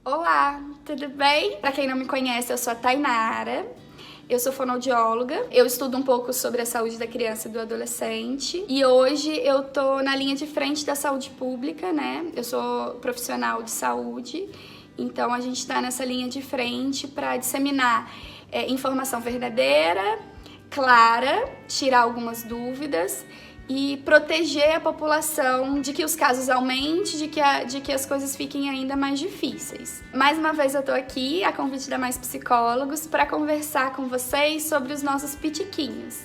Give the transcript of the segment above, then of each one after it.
Olá, tudo bem? Para quem não me conhece, eu sou a Tainara, eu sou fonoaudióloga, eu estudo um pouco sobre a saúde da criança e do adolescente e hoje eu tô na linha de frente da saúde pública, né? Eu sou profissional de saúde, então a gente tá nessa linha de frente para disseminar informação verdadeira, clara, tirar algumas dúvidas e proteger a população de que os casos aumentem, de que as coisas fiquem ainda mais difíceis. Mais uma vez eu tô aqui, a convite da Mais Psicólogos, para conversar com vocês sobre os nossos pitiquinhos,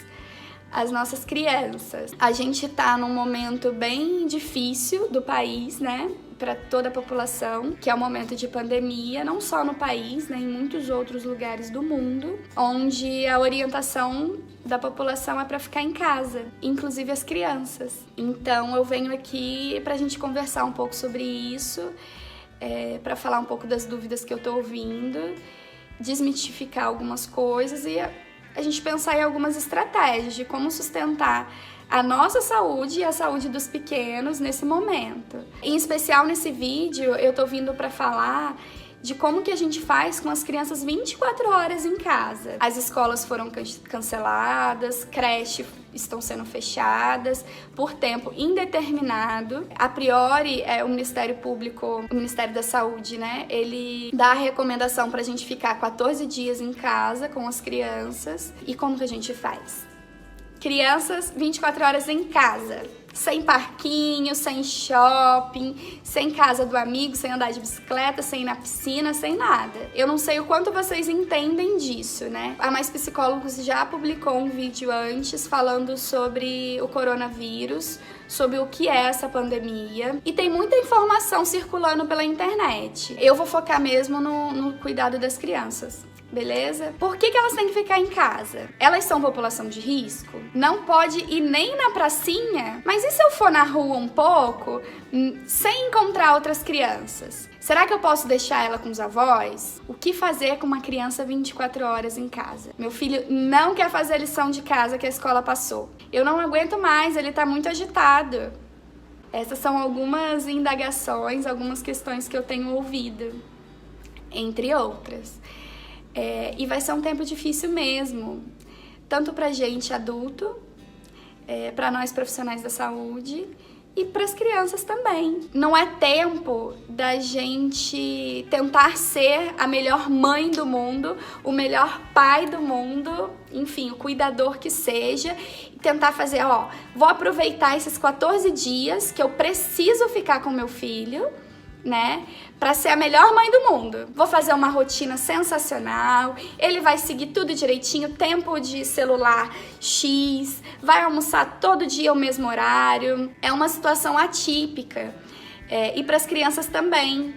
as nossas crianças. A gente tá num momento bem difícil do país, né? Para toda a população, que é um momento de pandemia, não só no país, né, em muitos outros lugares do mundo, onde a orientação da população é para ficar em casa, inclusive as crianças. Então eu venho aqui para a gente conversar um pouco sobre isso, para falar um pouco das dúvidas que eu tô ouvindo, desmitificar algumas coisas e a gente pensar em algumas estratégias de como sustentar a nossa saúde e a saúde dos pequenos nesse momento. Em especial nesse vídeo, eu tô vindo para falar de como que a gente faz com as crianças 24 horas em casa. As escolas foram canceladas, creches estão sendo fechadas por tempo indeterminado. A priori, o Ministério Público, o Ministério da Saúde, né, ele dá a recomendação pra gente ficar 14 dias em casa com as crianças. E como que a gente faz? Crianças 24 horas em casa, sem parquinho, sem shopping, sem casa do amigo, sem andar de bicicleta, sem ir na piscina, sem nada. Eu não sei o quanto vocês entendem disso, né? A Mais Psicólogos já publicou um vídeo antes falando sobre o coronavírus, sobre o que é essa pandemia, e tem muita informação circulando pela internet. Eu vou focar mesmo no cuidado das crianças. Beleza? Por que elas têm que ficar em casa? Elas são população de risco? Não pode ir nem na pracinha? Mas e se eu for na rua um pouco, sem encontrar outras crianças? Será que eu posso deixar ela com os avós? O que fazer com uma criança 24 horas em casa? Meu filho não quer fazer a lição de casa que a escola passou. Eu não aguento mais, ele tá muito agitado. Essas são algumas indagações, algumas questões que eu tenho ouvido, entre outras. E vai ser um tempo difícil mesmo, tanto pra gente adulto, pra nós profissionais da saúde e pras crianças também. Não é tempo da gente tentar ser a melhor mãe do mundo, o melhor pai do mundo, enfim, o cuidador que seja, e tentar fazer, vou aproveitar esses 14 dias que eu preciso ficar com meu filho, né, pra ser a melhor mãe do mundo. Vou fazer uma rotina sensacional, ele vai seguir tudo direitinho, tempo de celular X, vai almoçar todo dia ao mesmo horário. É uma situação atípica. E para as crianças também.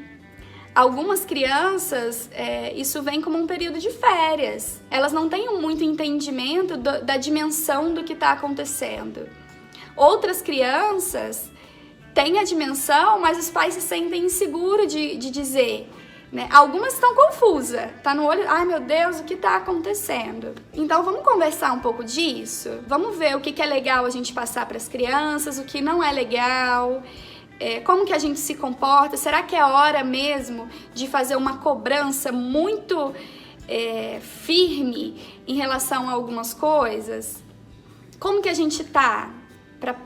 Algumas crianças, isso vem como um período de férias. Elas não têm muito entendimento da dimensão do que está acontecendo. Outras crianças tem a dimensão, mas os pais se sentem inseguros de dizer, né? Algumas estão confusas, tá no olho, ai meu Deus, o que tá acontecendo? Então vamos conversar um pouco disso? Vamos ver o que é legal a gente passar para as crianças, o que não é legal, como que a gente se comporta, será que é hora mesmo de fazer uma cobrança muito firme em relação a algumas coisas? Como que a gente tá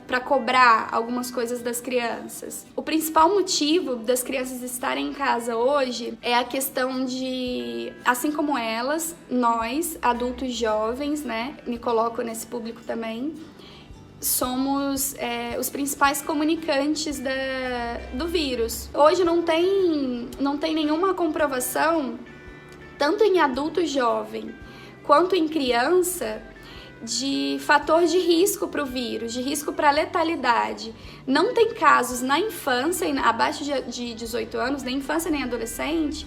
para cobrar algumas coisas das crianças? O principal motivo das crianças estarem em casa hoje é a questão de, assim como elas, nós, adultos jovens, né, me coloco nesse público também, somos os principais comunicantes do vírus. Hoje não tem nenhuma comprovação, tanto em adulto jovem quanto em criança, de fator de risco para o vírus, de risco para a letalidade. Não tem casos na infância, abaixo de 18 anos, nem infância nem adolescente,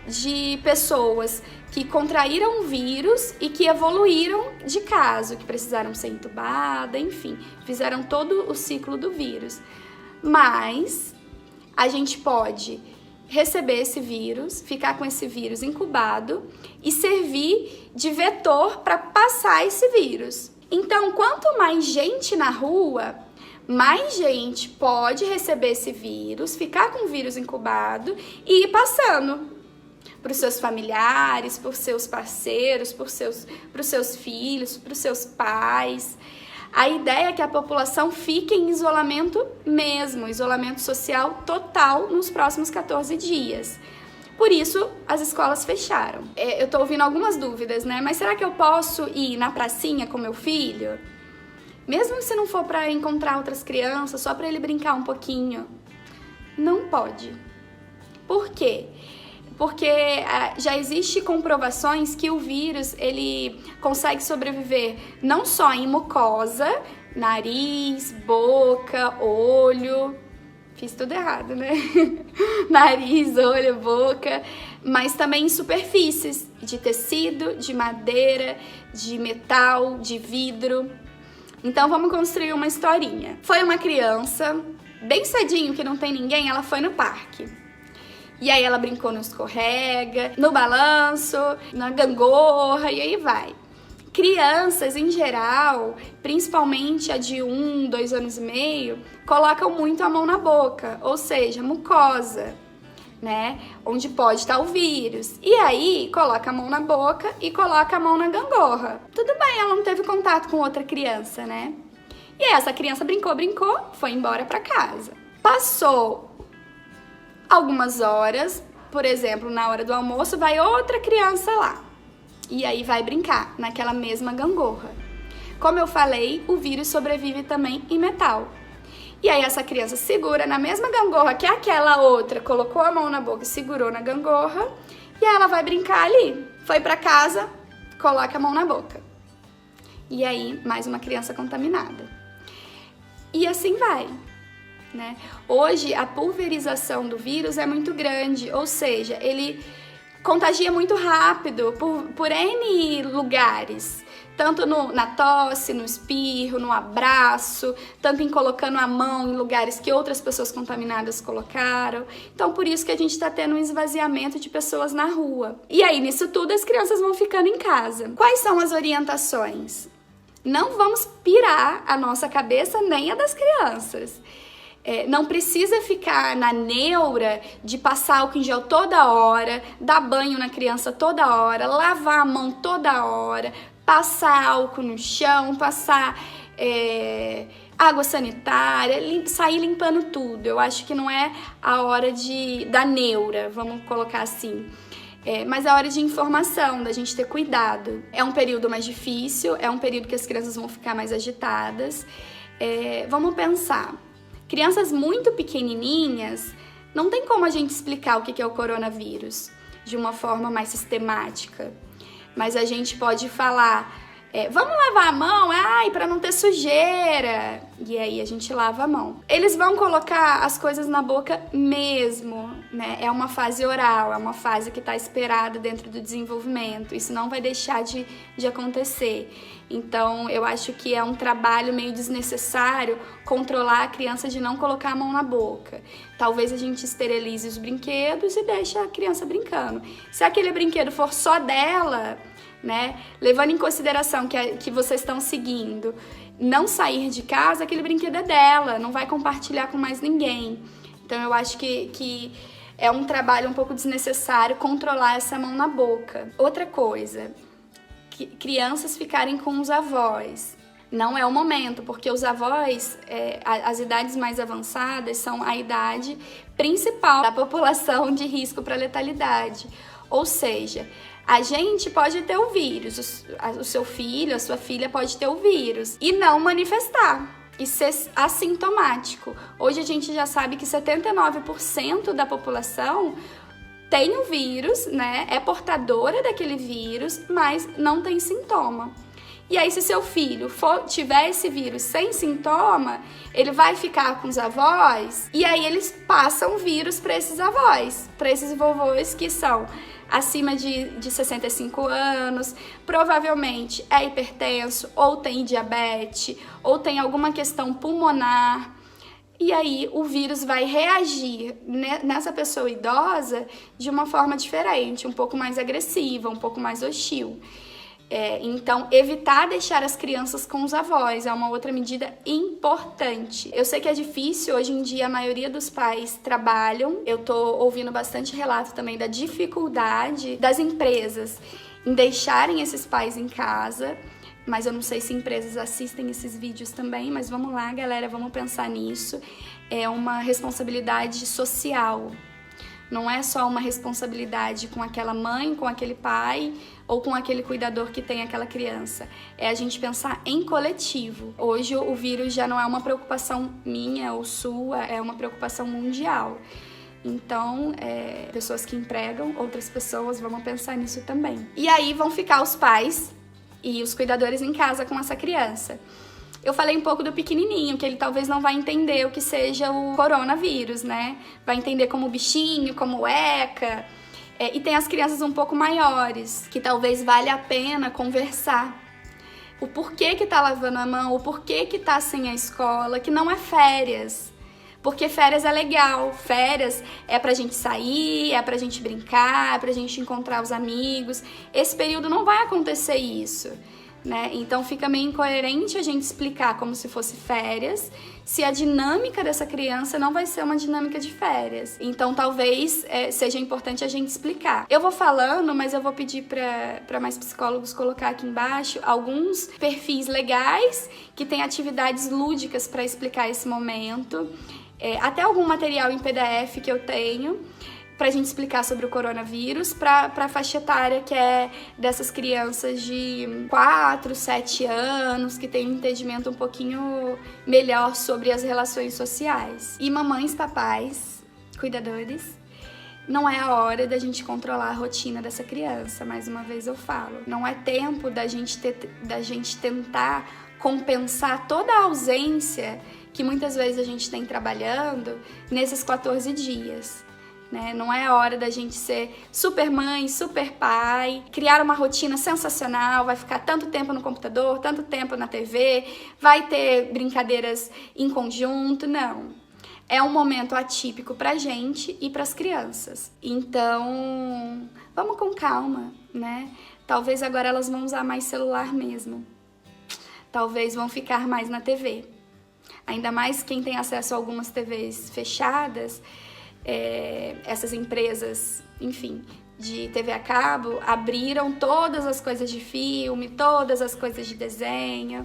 de pessoas que contraíram o vírus e que evoluíram de caso, que precisaram ser entubadas, enfim, fizeram todo o ciclo do vírus. Mas a gente pode receber esse vírus, ficar com esse vírus incubado e servir de vetor para passar esse vírus. Então, quanto mais gente na rua, mais gente pode receber esse vírus, ficar com o vírus incubado e ir passando para os seus familiares, para os seus parceiros, para os seus filhos, para os seus pais. A ideia é que a população fique em isolamento mesmo, isolamento social total nos próximos 14 dias. Por isso, as escolas fecharam. Eu tô ouvindo algumas dúvidas, né? Mas será que eu posso ir na pracinha com meu filho? Mesmo se não for para encontrar outras crianças, só para ele brincar um pouquinho? Não pode. Por quê? Porque já existe comprovações que o vírus, ele consegue sobreviver não só em mucosa, nariz, boca, olho, fiz tudo errado, né? Nariz, olho, boca, mas também em superfícies de tecido, de madeira, de metal, de vidro. Então vamos construir uma historinha. Foi uma criança, bem cedinho, que não tem ninguém, ela foi no parque. E aí ela brincou no escorrega, no balanço, na gangorra e aí vai. Crianças, em geral, principalmente a de 1, 2 anos e meio, colocam muito a mão na boca, ou seja, mucosa, né? Onde pode estar o vírus. E aí, coloca a mão na boca e coloca a mão na gangorra. Tudo bem, ela não teve contato com outra criança, né? E aí, essa criança brincou, foi embora pra casa. Passou algumas horas, por exemplo, na hora do almoço, vai outra criança lá. E aí vai brincar naquela mesma gangorra. Como eu falei, o vírus sobrevive também em metal. E aí essa criança segura na mesma gangorra que aquela outra, colocou a mão na boca e segurou na gangorra, e aí ela vai brincar ali. Foi pra casa, coloca a mão na boca. E aí, mais uma criança contaminada. E assim vai. Né? Hoje, a pulverização do vírus é muito grande, ou seja, ele contagia muito rápido por N lugares, tanto na tosse, no espirro, no abraço, tanto em colocando a mão em lugares que outras pessoas contaminadas colocaram. Então, por isso que a gente está tendo um esvaziamento de pessoas na rua. E aí, nisso tudo, as crianças vão ficando em casa. Quais são as orientações? Não vamos pirar a nossa cabeça nem a das crianças. Não precisa ficar na neura de passar álcool em gel toda hora, dar banho na criança toda hora, lavar a mão toda hora, passar álcool no chão, passar água sanitária, sair limpando tudo. Eu acho que não é a hora da neura, vamos colocar assim. Mas é a hora de informação, da gente ter cuidado. É um período mais difícil, é um período que as crianças vão ficar mais agitadas. Vamos pensar. Crianças muito pequenininhas, não tem como a gente explicar o que é o coronavírus de uma forma mais sistemática. Mas a gente pode falar, vamos lavar a mão, para não ter sujeira. E aí a gente lava a mão. Eles vão colocar as coisas na boca mesmo, né? É uma fase oral, é uma fase que está esperada dentro do desenvolvimento. Isso não vai deixar de acontecer. Então, eu acho que é um trabalho meio desnecessário controlar a criança de não colocar a mão na boca. Talvez a gente esterilize os brinquedos e deixe a criança brincando. Se aquele brinquedo for só dela, né, levando em consideração que vocês estão seguindo, não sair de casa, aquele brinquedo é dela, não vai compartilhar com mais ninguém. Então, eu acho que é um trabalho um pouco desnecessário controlar essa mão na boca. Outra coisa, crianças ficarem com os avós. Não é o momento, porque os avós, as idades mais avançadas são a idade principal da população de risco para letalidade. Ou seja, a gente pode ter o vírus, o seu filho, a sua filha pode ter o vírus e não manifestar e ser assintomático. Hoje a gente já sabe que 79% da população tem o vírus, né? É portadora daquele vírus, mas não tem sintoma. E aí, se seu filho tiver esse vírus sem sintoma, ele vai ficar com os avós e aí eles passam o vírus para esses avós, para esses vovôs que são acima de 65 anos, provavelmente é hipertenso, ou tem diabetes, ou tem alguma questão pulmonar. E aí o vírus vai reagir nessa pessoa idosa de uma forma diferente, um pouco mais agressiva, um pouco mais hostil. Então, evitar deixar as crianças com os avós é uma outra medida importante. Eu sei que é difícil, hoje em dia a maioria dos pais trabalham. Eu tô ouvindo bastante relato também da dificuldade das empresas em deixarem esses pais em casa, mas eu não sei se empresas assistem esses vídeos também, mas vamos lá, galera, vamos pensar nisso. É uma responsabilidade social. Não é só uma responsabilidade com aquela mãe, com aquele pai ou com aquele cuidador que tem aquela criança. É a gente pensar em coletivo. Hoje o vírus já não é uma preocupação minha ou sua, é uma preocupação mundial. Então, pessoas que empregam outras pessoas, vamos pensar nisso também. E aí vão ficar os pais e os cuidadores em casa com essa criança. Eu falei um pouco do pequenininho, que ele talvez não vai entender o que seja o coronavírus, né? Vai entender como bichinho, como ECA. E tem as crianças um pouco maiores, que talvez valha a pena conversar. O porquê que tá lavando a mão, o porquê que tá sem a escola, que não é férias. Porque férias é legal, férias é pra gente sair, é pra gente brincar, é pra gente encontrar os amigos. Esse período não vai acontecer isso. Né? Então fica meio incoerente a gente explicar como se fosse férias, se a dinâmica dessa criança não vai ser uma dinâmica de férias. Então talvez seja importante a gente explicar. Eu vou falando, mas eu vou pedir para mais psicólogos colocar aqui embaixo alguns perfis legais que têm atividades lúdicas para explicar esse momento. Até algum material em PDF que eu tenho pra gente explicar sobre o coronavírus, pra faixa etária que é dessas crianças de 4, 7 anos, que tem um entendimento um pouquinho melhor sobre as relações sociais. E mamães, papais, cuidadores, não é a hora da gente controlar a rotina dessa criança, mais uma vez eu falo. Não é tempo da gente tentar compensar toda a ausência que muitas vezes a gente tem trabalhando nesses 14 dias. Né? Não é a hora da gente ser super mãe, super pai, criar uma rotina sensacional, vai ficar tanto tempo no computador, tanto tempo na TV, vai ter brincadeiras em conjunto, não. É um momento atípico pra gente e pras crianças. Então, vamos com calma, né? Talvez agora elas vão usar mais celular mesmo. Talvez vão ficar mais na TV. Ainda mais quem tem acesso a algumas TVs fechadas. Essas empresas, enfim, de TV a cabo, abriram todas as coisas de filme, todas as coisas de desenho.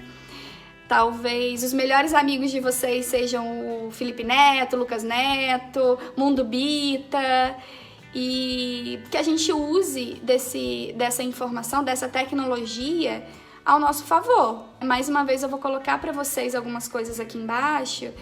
Talvez os melhores amigos de vocês sejam o Felipe Neto, Lucas Neto, Mundo Bita, e que a gente use dessa informação, dessa tecnologia ao nosso favor. Mais uma vez eu vou colocar para vocês algumas coisas aqui embaixo,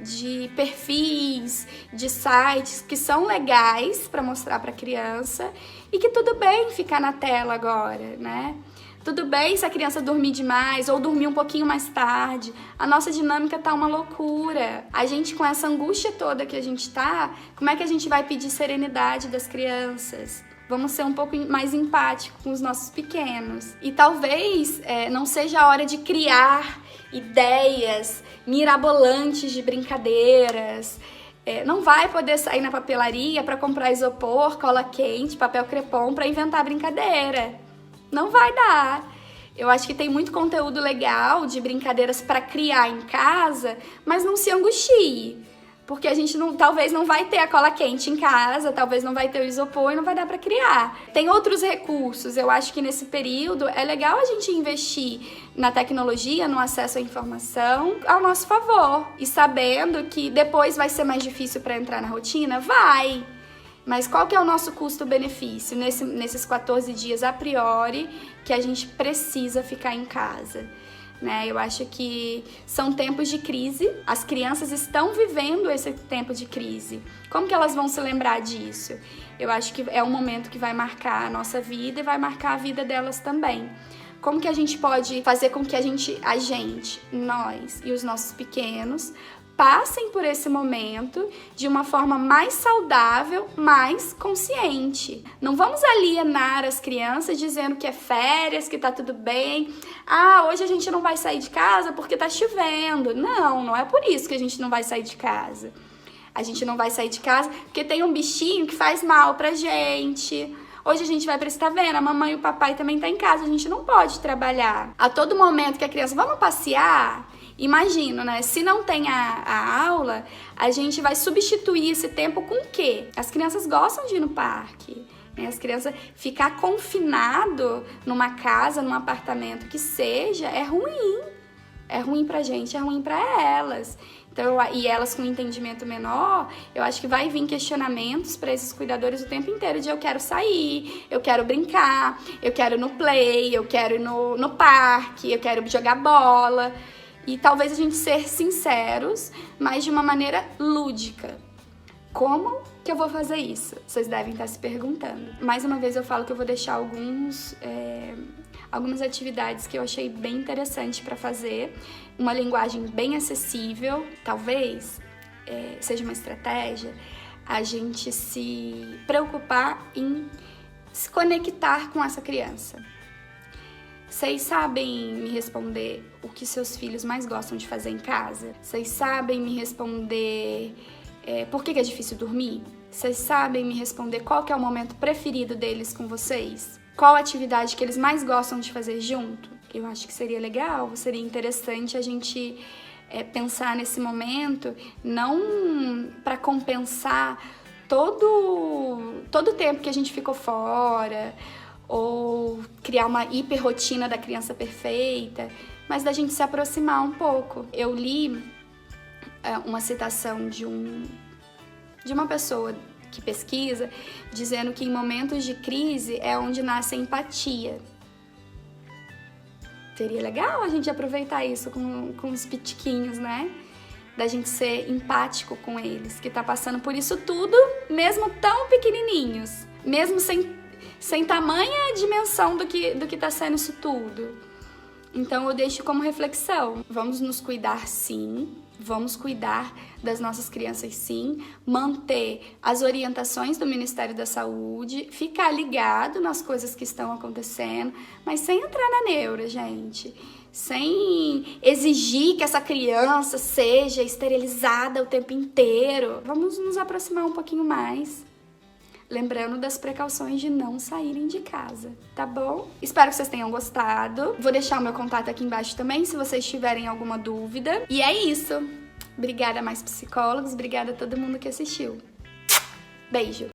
de perfis, de sites que são legais para mostrar para a criança e que tudo bem ficar na tela agora, né? Tudo bem se a criança dormir demais ou dormir um pouquinho mais tarde. A nossa dinâmica tá uma loucura. A gente, com essa angústia toda que a gente tá, como é que a gente vai pedir serenidade das crianças? Vamos ser um pouco mais empáticos com os nossos pequenos. E talvez não seja a hora de criar ideias mirabolantes de brincadeiras. Não vai poder sair na papelaria para comprar isopor, cola quente, papel crepom para inventar brincadeira. Não vai dar. Eu acho que tem muito conteúdo legal de brincadeiras para criar em casa, mas não se angustie. Porque a gente talvez não vai ter a cola quente em casa, talvez não vai ter o isopor e não vai dar para criar. Tem outros recursos. Eu acho que nesse período é legal a gente investir na tecnologia, no acesso à informação, ao nosso favor. E sabendo que depois vai ser mais difícil para entrar na rotina? Vai! Mas qual que é o nosso custo-benefício nesses 14 dias a priori que a gente precisa ficar em casa? Né? Eu acho que são tempos de crise, as crianças estão vivendo esse tempo de crise. Como que elas vão se lembrar disso? Eu acho que é um momento que vai marcar a nossa vida e vai marcar a vida delas também. Como que a gente pode fazer com que nós e os nossos pequenos passem por esse momento de uma forma mais saudável, mais consciente. Não vamos alienar as crianças dizendo que é férias, que tá tudo bem. Hoje a gente não vai sair de casa porque tá chovendo. Não é por isso que a gente não vai sair de casa. A gente não vai sair de casa porque tem um bichinho que faz mal pra gente. Hoje a gente vai pra, você tá vendo, a mamãe e o papai também tá em casa, a gente não pode trabalhar. A todo momento que a criança, vamos passear? Imagino, né? Se não tem a aula, a gente vai substituir esse tempo com o quê? As crianças gostam de ir no parque. As crianças ficar confinado numa casa, num apartamento que seja, é ruim. É ruim pra gente, é ruim pra elas. Então, e elas com entendimento menor, eu acho que vai vir questionamentos para esses cuidadores o tempo inteiro de eu quero sair, eu quero brincar, eu quero ir no play, eu quero ir no parque, eu quero jogar bola. E talvez a gente ser sinceros, mas de uma maneira lúdica. Como que eu vou fazer isso? Vocês devem estar se perguntando. Mais uma vez eu falo que eu vou deixar algumas atividades que eu achei bem interessante para fazer. Uma linguagem bem acessível, talvez seja uma estratégia, a gente se preocupar em se conectar com essa criança. Vocês sabem me responder o que seus filhos mais gostam de fazer em casa? Vocês sabem me responder por que é difícil dormir? Vocês sabem me responder qual que é o momento preferido deles com vocês? Qual a atividade que eles mais gostam de fazer junto? Eu acho que seria legal, seria interessante a gente pensar nesse momento, não para compensar todo o tempo que a gente ficou fora, ou criar uma hiperrotina da criança perfeita, mas da gente se aproximar um pouco. Eu li uma citação de uma pessoa que pesquisa, dizendo que em momentos de crise é onde nasce a empatia. Seria legal a gente aproveitar isso com os pitiquinhos, né? Da gente ser empático com eles, que tá passando por isso tudo, mesmo tão pequenininhos, mesmo sem tamanha dimensão do que tá sendo isso tudo. Então eu deixo como reflexão. Vamos nos cuidar sim, vamos cuidar das nossas crianças sim, manter as orientações do Ministério da Saúde, ficar ligado nas coisas que estão acontecendo, mas sem entrar na neura, gente. Sem exigir que essa criança seja esterilizada o tempo inteiro. Vamos nos aproximar um pouquinho mais. Lembrando das precauções de não saírem de casa, tá bom? Espero que vocês tenham gostado. Vou deixar o meu contato aqui embaixo também, se vocês tiverem alguma dúvida. E é isso. Obrigada a Mais Psicólogos, obrigada a todo mundo que assistiu. Beijo!